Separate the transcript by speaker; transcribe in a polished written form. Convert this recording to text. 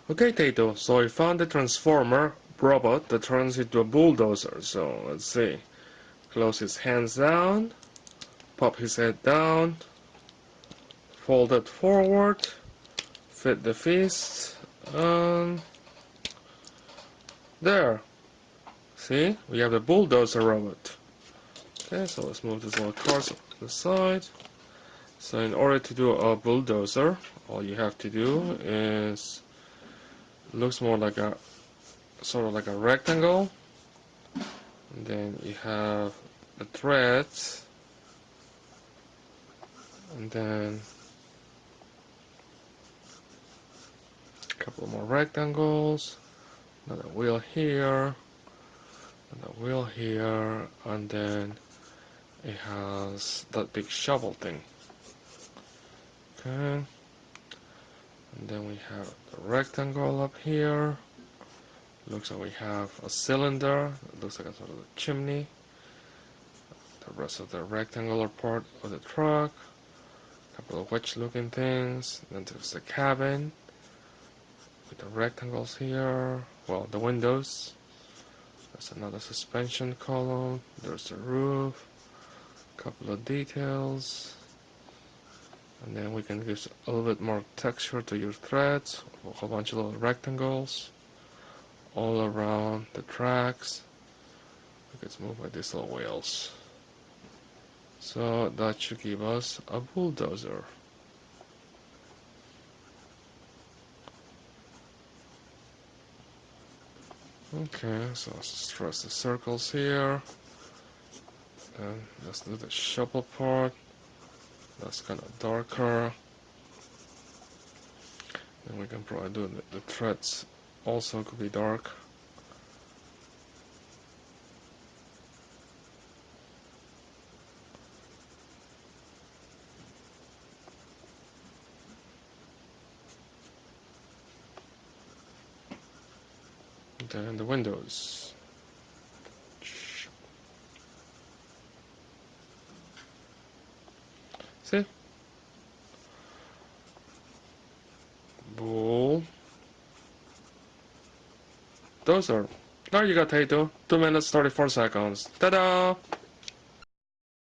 Speaker 1: Okay, Tato, so I found the transformer robot that turns into a bulldozer. So let's see. Close his hands down, pop his head down, fold it forward, fit the fist, and there. See, we have the bulldozer robot. Okay, so let's move this little cursor to the side. So in order to do a bulldozer, all you have to do is, it looks more like a sort of like a rectangle, and then you have the threads, and then a couple more rectangles, another wheel here, another wheel here, and then it has that big shovel thing. Okay, and then we have the rectangle up here. Looks like we have a cylinder. It looks like a sort of a chimney. The rest of the rectangular part of the truck. A couple of wedge-looking things. Then there's the cabin with the rectangles here. Well, the windows. There's another suspension column. There's the roof. A couple of details. And then we can give a little bit more texture to your threads. A whole bunch of little rectangles all around the tracks. It gets moved by these little wheels. So that should give us a bulldozer. Okay, so let's trace the circles here. And let's do the shovel part. That's kind of darker. And we can probably do the threads also could be dark. And then the windows. See? Bulldozer. There you go, Tato. 2 minutes 34 seconds. Ta-da!